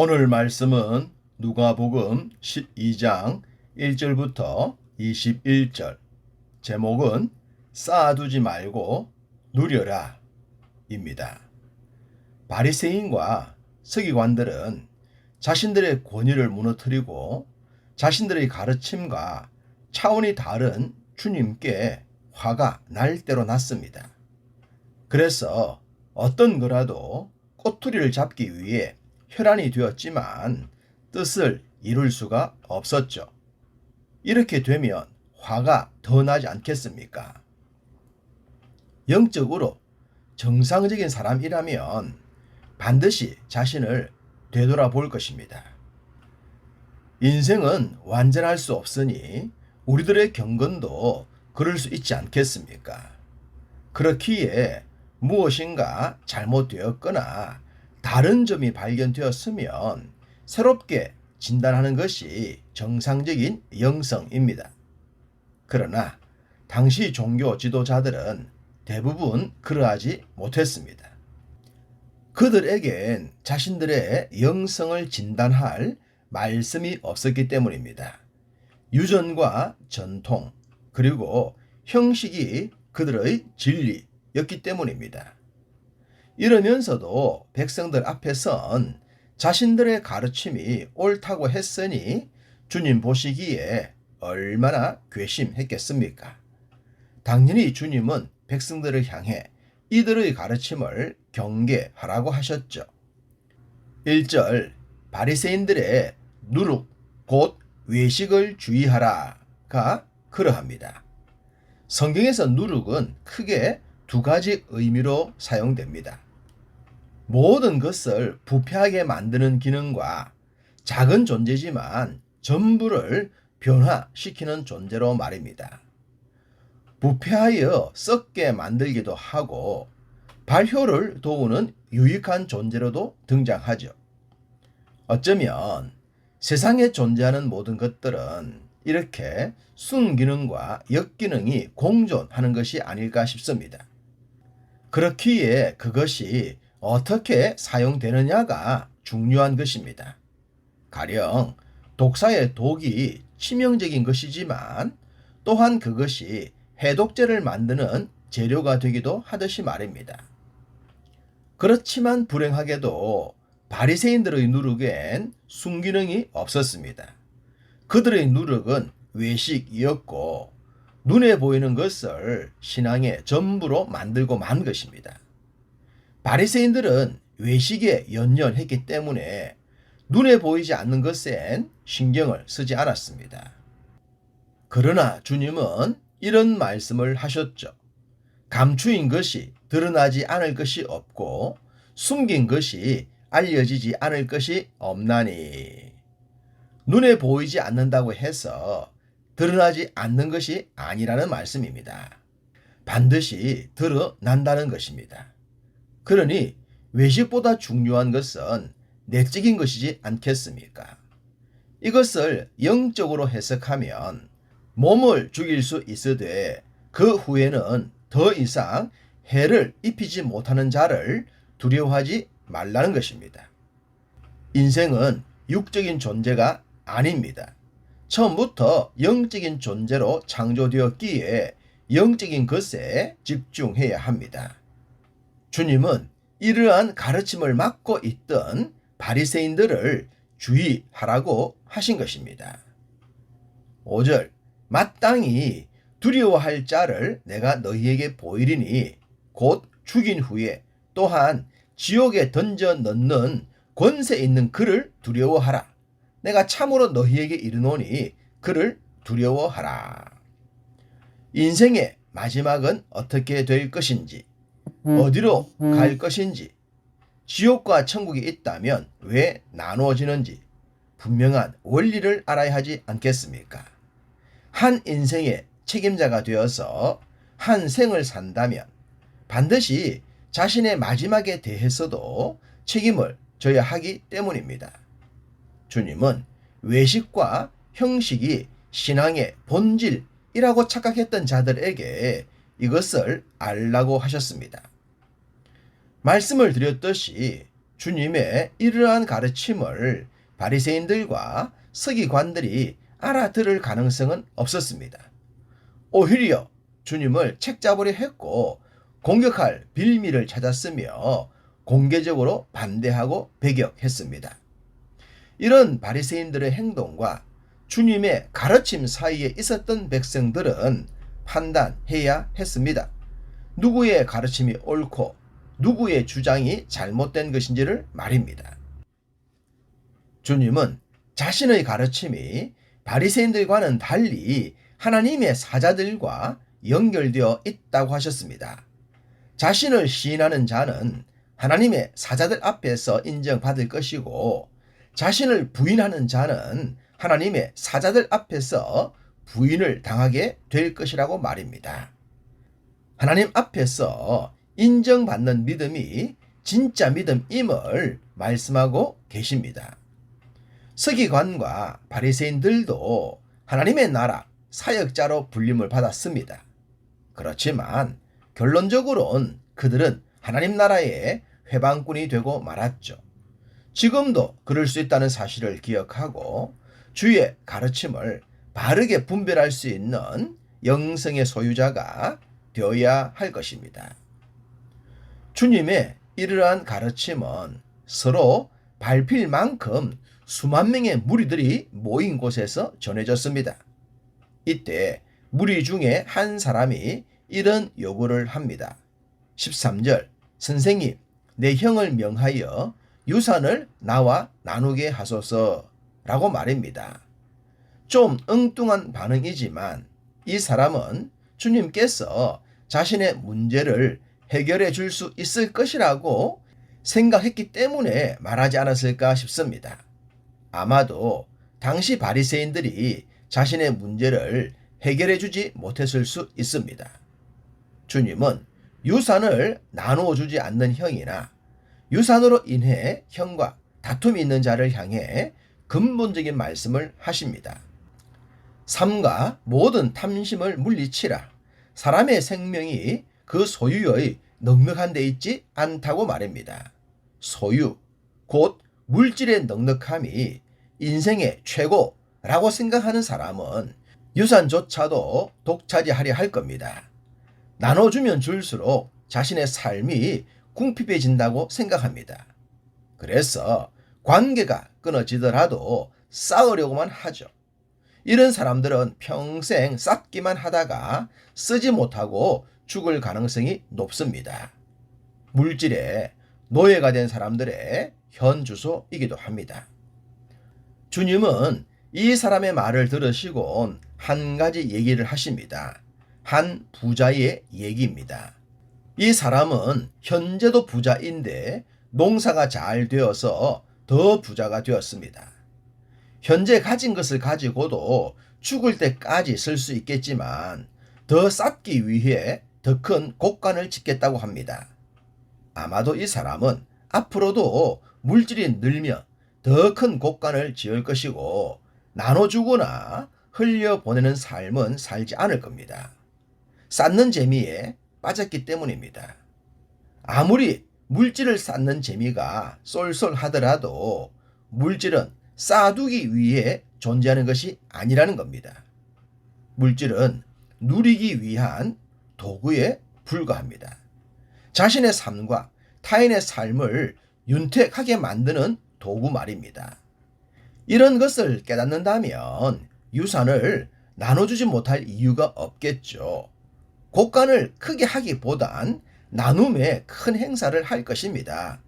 오늘 말씀은 누가복음 12장 1절부터 21절, 제목은 쌓아두지 말고 누려라 입니다. 바리새인과 서기관들은 자신들의 권위를 무너뜨리고 자신들의 가르침과 차원이 다른 주님께 화가 날 대로 났습니다. 그래서 어떤 거라도 꼬투리를 잡기 위해 혈안이 되었지만 뜻을 이룰 수가 없었죠. 이렇게 되면 화가 더 나지 않겠습니까? 영적으로 정상적인 사람이라면 반드시 자신을 되돌아볼 것입니다. 인생은 완전할 수 없으니 우리들의 경건도 그럴 수 있지 않겠습니까? 그렇기에 무엇인가 잘못되었거나 다른 점이 발견되었으면 새롭게 진단하는 것이 정상적인 영성입니다. 그러나 당시 종교 지도자들은 대부분 그러하지 못했습니다. 그들에겐 자신들의 영성을 진단할 말씀이 없었기 때문입니다. 유전과 전통 그리고 형식이 그들의 진리였기 때문입니다. 이러면서도 백성들 앞에선 자신들의 가르침이 옳다고 했으니 주님 보시기에 얼마나 괘씸했겠습니까? 당연히 주님은 백성들을 향해 이들의 가르침을 경계하라고 하셨죠. 1절 바리새인들의 누룩 곧 외식을 주의하라가 그러합니다. 성경에서 누룩은 크게 두 가지 의미로 사용됩니다. 모든 것을 부패하게 만드는 기능과 작은 존재지만 전부를 변화시키는 존재로 말입니다. 부패하여 썩게 만들기도 하고 발효를 도우는 유익한 존재로도 등장하죠. 어쩌면 세상에 존재하는 모든 것들은 이렇게 순기능과 역기능이 공존하는 것이 아닐까 싶습니다. 그렇기에 그것이 어떻게 사용되느냐가 중요한 것입니다. 가령 독사의 독이 치명적인 것이지만 또한 그것이 해독제를 만드는 재료가 되기도 하듯이 말입니다. 그렇지만 불행하게도 바리새인들의 누룩엔 순기능이 없었습니다. 그들의 누룩은 외식이었고 눈에 보이는 것을 신앙의 전부로 만들고 만 것입니다. 바리새인들은 외식에 연연했기 때문에 눈에 보이지 않는 것엔 신경을 쓰지 않았습니다. 그러나 주님은 이런 말씀을 하셨죠. 감추인 것이 드러나지 않을 것이 없고 숨긴 것이 알려지지 않을 것이 없나니. 눈에 보이지 않는다고 해서 드러나지 않는 것이 아니라는 말씀입니다. 반드시 드러난다는 것입니다. 그러니 외식보다 중요한 것은 내적인 것이지 않겠습니까? 이것을 영적으로 해석하면 몸을 죽일 수 있으되 그 후에는 더 이상 해를 입히지 못하는 자를 두려워하지 말라는 것입니다. 인생은 육적인 존재가 아닙니다. 처음부터 영적인 존재로 창조되었기에 영적인 것에 집중해야 합니다. 주님은 이러한 가르침을 맡고 있던 바리새인들을 주의하라고 하신 것입니다. 5절 마땅히 두려워할 자를 내가 너희에게 보이리니 곧 죽인 후에 또한 지옥에 던져 넣는 권세 있는 그를 두려워하라. 내가 참으로 너희에게 이르노니 그를 두려워하라. 인생의 마지막은 어떻게 될 것인지, 어디로 갈 것인지, 지옥과 천국이 있다면 왜 나누어지는지 분명한 원리를 알아야 하지 않겠습니까? 한 인생의 책임자가 되어서 한 생을 산다면 반드시 자신의 마지막에 대해서도 책임을 져야 하기 때문입니다. 주님은 외식과 형식이 신앙의 본질이라고 착각했던 자들에게 이것을 알라고 하셨습니다. 말씀을 드렸듯이 주님의 이러한 가르침을 바리새인들과 서기관들이 알아들을 가능성은 없었습니다. 오히려 주님을 책잡으려 했고 공격할 빌미를 찾았으며 공개적으로 반대하고 배격했습니다. 이런 바리새인들의 행동과 주님의 가르침 사이에 있었던 백성들은 판단해야 했습니다. 누구의 가르침이 옳고 누구의 주장이 잘못된 것인지를 말입니다. 주님은 자신의 가르침이 바리새인들과는 달리 하나님의 사자들과 연결되어 있다고 하셨습니다. 자신을 시인하는 자는 하나님의 사자들 앞에서 인정받을 것이고 자신을 부인하는 자는 하나님의 사자들 앞에서 부인을 당하게 될 것이라고 말입니다. 하나님 앞에서 인정받는 믿음이 진짜 믿음임을 말씀하고 계십니다. 서기관과 바리새인들도 하나님의 나라 사역자로 불림을 받았습니다. 그렇지만 결론적으로는 그들은 하나님 나라의 회방꾼이 되고 말았죠. 지금도 그럴 수 있다는 사실을 기억하고 주의 가르침을 바르게 분별할 수 있는 영성의 소유자가 되어야 할 것입니다. 주님의 이러한 가르침은 서로 밟힐 만큼 수만 명의 무리들이 모인 곳에서 전해졌습니다. 이때 무리 중에 한 사람이 이런 요구를 합니다. 13절 선생님, 내 형을 명하여 유산을 나와 나누게 하소서 라고 말입니다. 좀 엉뚱한 반응이지만 이 사람은 주님께서 자신의 문제를 해결해 줄 수 있을 것이라고 생각했기 때문에 말하지 않았을까 싶습니다. 아마도 당시 바리새인들이 자신의 문제를 해결해 주지 못했을 수 있습니다. 주님은 유산을 나누어 주지 않는 형이나 유산으로 인해 형과 다툼이 있는 자를 향해 근본적인 말씀을 하십니다. 삼가 모든 탐심을 물리치라. 사람의 생명이 그 소유의 넉넉한 데 있지 않다고 말입니다. 소유, 곧 물질의 넉넉함이 인생의 최고라고 생각하는 사람은 유산조차도 독차지하려 할 겁니다. 나눠주면 줄수록 자신의 삶이 궁핍해진다고 생각합니다. 그래서 관계가 끊어지더라도 쌓으려고만 하죠. 이런 사람들은 평생 쌓기만 하다가 쓰지 못하고 죽을 가능성이 높습니다. 물질의 노예가 된 사람들의 현주소이기도 합니다. 주님은 이 사람의 말을 들으시고 한 가지 얘기를 하십니다. 한 부자의 얘기입니다. 이 사람은 현재도 부자인데 농사가 잘 되어서 더 부자가 되었습니다. 현재 가진 것을 가지고도 죽을 때까지 쓸 수 있겠지만 더 쌓기 위해 더 큰 곡간을 짓겠다고 합니다. 아마도 이 사람은 앞으로도 물질이 늘면 더 큰 곡간을 지을 것이고 나눠주거나 흘려보내는 삶은 살지 않을 겁니다. 쌓는 재미에 빠졌기 때문입니다. 아무리 물질을 쌓는 재미가 쏠쏠하더라도 물질은 쌓아두기 위해 존재하는 것이 아니라는 겁니다. 물질은 누리기 위한 도구에 불과합니다. 자신의 삶과 타인의 삶을 윤택하게 만드는 도구 말입니다. 이런 것을 깨닫는다면 유산을 나눠주지 못할 이유가 없겠죠. 곡간을 크게 하기보단 나눔의 큰 행사를 할 것입니다.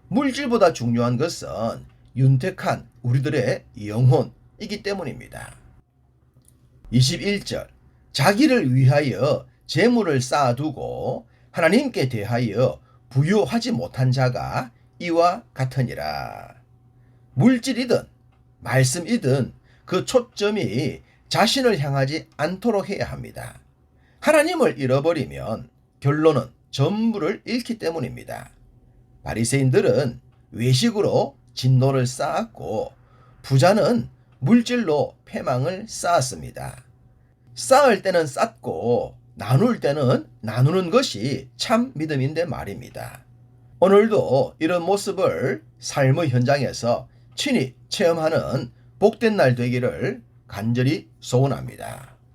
물질보다 중요한 것은 윤택한 우리들의 영혼이기 때문입니다. 21절 자기를 위하여 재물을 쌓아두고 하나님께 대하여 부요하지 못한 자가 이와 같으니라. 물질이든 말씀이든 그 초점이 자신을 향하지 않도록 해야 합니다. 하나님을 잃어버리면 결론은 전부를 잃기 때문입니다. 바리새인들은 외식으로 진노를 쌓았고 부자는 물질로 패망을 쌓았습니다. 쌓을 때는 쌓고 나눌 때는 나누는 것이 참 믿음인데 말입니다. 오늘도 이런 모습을 삶의 현장에서 친히 체험하는 복된 날 되기를 간절히 소원합니다.